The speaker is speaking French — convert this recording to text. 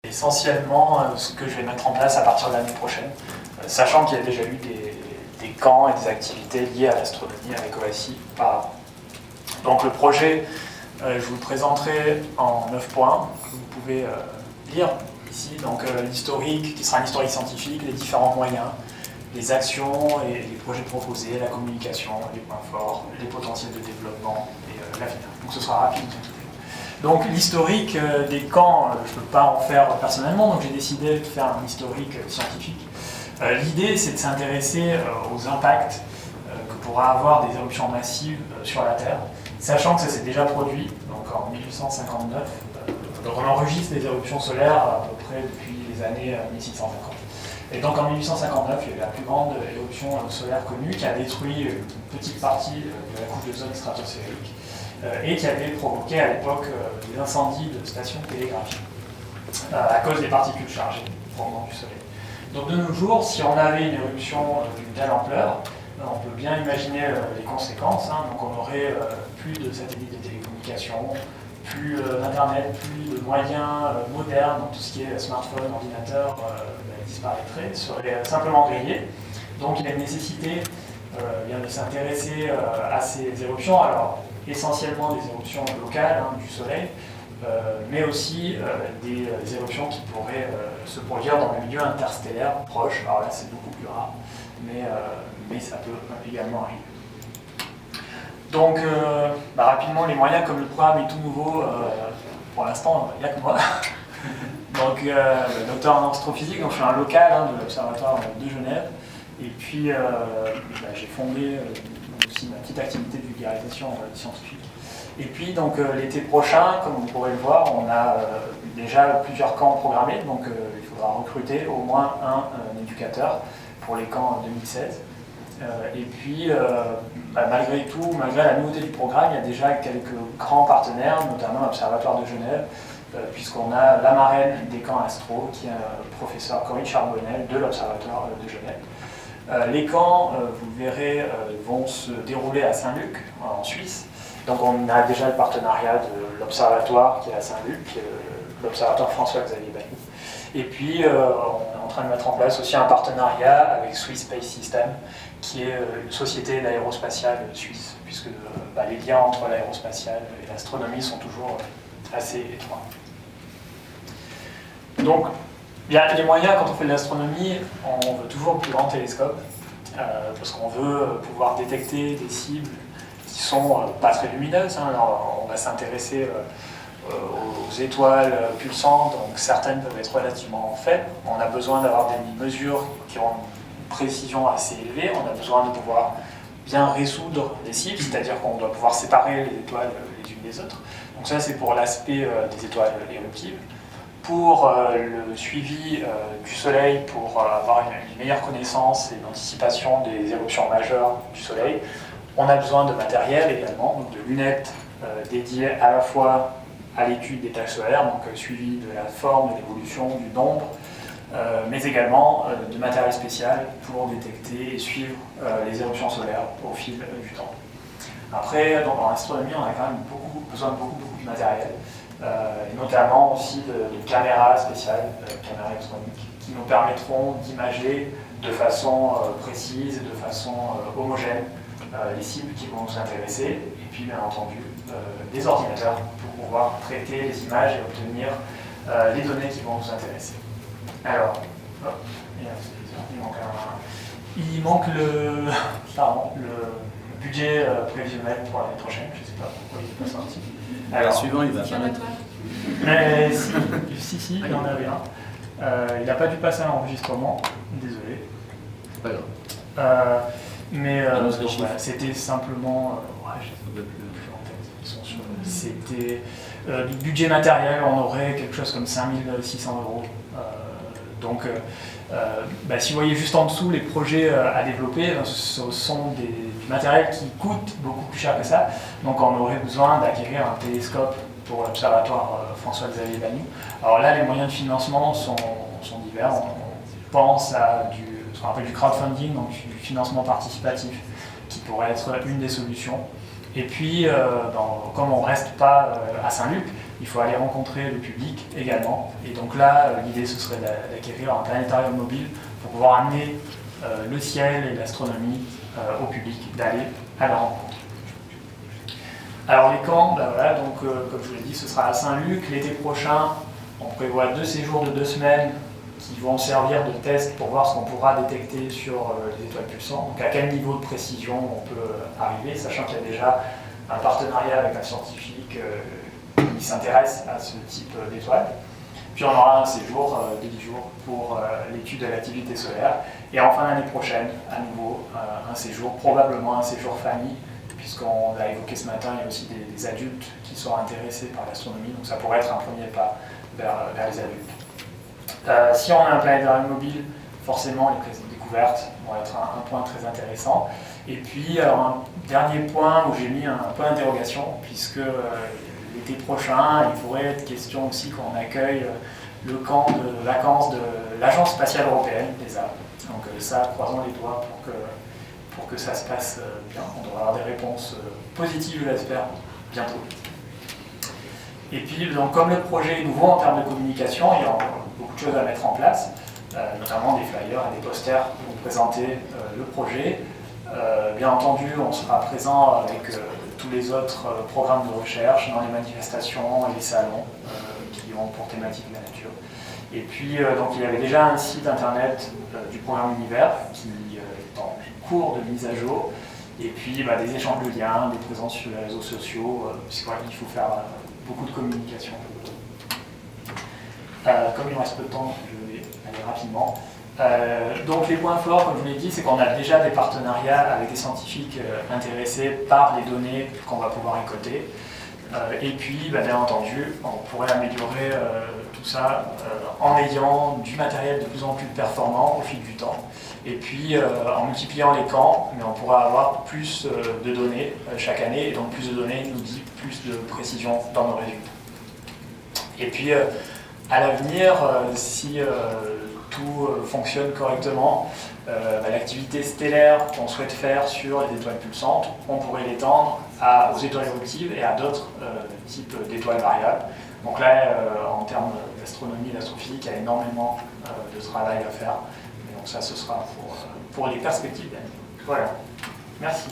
essentiellement ce que je vais mettre en place à partir de l'année prochaine, sachant qu'il y a déjà eu des camps et des activités liées à l'astronomie avec OSI auparavant. Donc le projet, je vous le présenterai en 9 points, que vous pouvez lire ici. Donc l'historique, qui sera un historique scientifique, les différents moyens, les actions et les projets proposés, la communication, les points forts, les potentiels de développement et l'avenir. Donc ce sera rapide. Donc l'historique des camps, je ne peux pas en faire personnellement, donc j'ai décidé de faire un historique scientifique. L'idée, c'est de s'intéresser aux impacts que pourra avoir des éruptions massives sur la Terre, sachant que ça s'est déjà produit, donc en 1859. On enregistre les éruptions solaires à peu près depuis les années 1650. Et donc en 1859, il y a eu la plus grande éruption solaire connue qui a détruit une petite partie de la couche de zone stratosphérique et qui avait provoqué à l'époque des incendies de stations télégraphiques à cause des particules chargées provenant du Soleil. Donc de nos jours, si on avait une éruption d'une telle ampleur, on peut bien imaginer les conséquences. Donc on aurait plus de satellites de télécommunications, plus d'Internet, plus de moyens modernes, donc tout ce qui est smartphone, ordinateur, disparaîtrait, serait simplement grillé. Donc il y a une nécessité de s'intéresser à ces éruptions, alors essentiellement des éruptions locales du Soleil, mais aussi des éruptions qui pourraient se produire dans le milieu interstellaire proche. Alors là c'est beaucoup plus rare, mais ça peut également arriver. Donc, rapidement, les moyens, comme le programme est tout nouveau, pour l'instant, il n'y a que moi. Donc, docteur en astrophysique, donc je suis un local de l'Observatoire de Genève. Et puis, j'ai fondé aussi ma petite activité de vulgarisation scientifique. Et puis, donc, l'été prochain, comme vous pourrez le voir, on a déjà plusieurs camps programmés. Donc, il faudra recruter au moins un éducateur pour les camps 2016. Et puis, malgré tout, malgré la nouveauté du programme, il y a déjà quelques grands partenaires, notamment l'Observatoire de Genève, puisqu'on a la marraine des camps astro, qui est le professeur Corinne Charbonnel de l'Observatoire de Genève. Les camps, vous verrez, vont se dérouler à Saint-Luc, en Suisse. Donc on a déjà le partenariat de l'Observatoire qui est à Saint-Luc, l'Observatoire François-Xavier Bani. Et puis, on est en train de mettre en place aussi un partenariat avec Swiss Space System, qui est une société d'aérospatiale suisse, puisque les liens entre l'aérospatiale et l'astronomie sont toujours assez étroits. Donc, il y a les moyens, quand on fait de l'astronomie, on veut toujours le plus grand télescope, parce qu'on veut pouvoir détecter des cibles qui sont pas très lumineuses. Alors, on va s'intéresser aux étoiles pulsantes, donc certaines peuvent être relativement faibles. On a besoin d'avoir des mesures qui ont une précision assez élevée. On a besoin de pouvoir bien résoudre les cibles, c'est-à-dire qu'on doit pouvoir séparer les étoiles les unes des autres. Donc ça, c'est pour l'aspect des étoiles éruptives. Pour le suivi du Soleil, pour avoir une meilleure connaissance et une anticipation des éruptions majeures du Soleil, on a besoin de matériel également, donc de lunettes dédiées à la fois à l'étude des taches solaires, donc suivi de la forme, de l'évolution, du nombre, mais également de matériel spécial pour détecter et suivre les éruptions solaires au fil du temps. Après, donc, en astronomie, on a quand même besoin de beaucoup de matériel, et notamment aussi de caméras spéciales, caméras électroniques, qui nous permettront d'imager de façon précise et de façon homogène les cibles qui vont nous intéresser, et puis bien entendu des ordinateurs pour pouvoir traiter les images et obtenir les données qui vont nous intéresser. Alors, il manque le budget prévisionnel pour l'année prochaine, je ne sais pas pourquoi il n'est pas sorti. Alors, suivant, il va pas mettre. Mais si, il y en avait un. Il n'a pas dû passer à l'enregistrement, désolé. C'est pas grave. Voilà, c'était simplement. Je ne sais plus en tête. Ils sont sur. C'était. Du budget matériel, on aurait quelque chose comme 5 600 €. Donc, si vous voyez juste en dessous les projets à développer, ce sont du matériel qui coûte beaucoup plus cher que ça. Donc, on aurait besoin d'acquérir un télescope pour l'Observatoire François-Xavier Bani. Alors là, les moyens de financement sont divers. On pense à ce qu'on appelle du crowdfunding, donc du financement participatif, qui pourrait être une des solutions. Et puis, comme on ne reste pas à Saint-Luc, il faut aller rencontrer le public également. Et donc là, l'idée, ce serait d'acquérir un planétarium mobile pour pouvoir amener le ciel et l'astronomie au public, d'aller à la rencontre. Alors les camps, ben voilà, donc, comme je vous l'ai dit, ce sera à Saint-Luc. L'été prochain, on prévoit 2 séjours de 2 semaines qui vont servir de test pour voir ce qu'on pourra détecter sur les étoiles pulsantes. Donc à quel niveau de précision on peut arriver, sachant qu'il y a déjà un partenariat avec un scientifique qui s'intéresse à ce type d'étoiles. Puis on aura un séjour de 10 jours pour l'étude de l'activité solaire. Et en fin d'année prochaine, à nouveau, un séjour, probablement un séjour famille, puisqu'on l'a évoqué ce matin, il y a aussi des adultes qui sont intéressés par l'astronomie, donc ça pourrait être un premier pas vers les adultes. Si on a un planétarium mobile, forcément les découvertes vont être un point très intéressant. Et puis, alors, un dernier point où j'ai mis un point d'interrogation, puisque l'été prochain, il pourrait être question aussi qu'on accueille le camp de vacances de l'Agence spatiale européenne, l'ESA. Donc ça, croisons les doigts pour que ça se passe bien. On devrait avoir des réponses positives, je l'espère, bientôt. Et puis, donc, comme le projet est nouveau en termes de communication, il y a beaucoup de choses à mettre en place, notamment des flyers et des posters pour présenter le projet. Bien entendu, on sera présent avec tous les autres programmes de recherche dans les manifestations et les salons qui ont pour thématique la nature. Et puis, donc, il y avait déjà un site internet du programme Univers qui est en cours de mise à jour. Et puis, des échanges de liens, des présences sur les réseaux sociaux, puisqu'il faut faire beaucoup de communication. Comme il me reste peu de temps, je vais aller rapidement. Donc les points forts, comme je vous l'ai dit, c'est qu'on a déjà des partenariats avec des scientifiques intéressés par les données qu'on va pouvoir récolter. Et puis, bien entendu, on pourrait améliorer tout ça en ayant du matériel de plus en plus performant au fil du temps. Et puis, en multipliant les camps, mais on pourra avoir plus de données chaque année. Et donc, plus de données nous dit plus de précision dans nos résultats. Et puis, à l'avenir, si tout fonctionne correctement, l'activité stellaire qu'on souhaite faire sur les étoiles pulsantes, on pourrait l'étendre aux étoiles éruptives et à d'autres types d'étoiles variables. Donc là, en termes d'astronomie et d'astrophysique, il y a énormément de travail à faire. Et donc ça, ce sera pour les perspectives d'avenir. Voilà. Merci.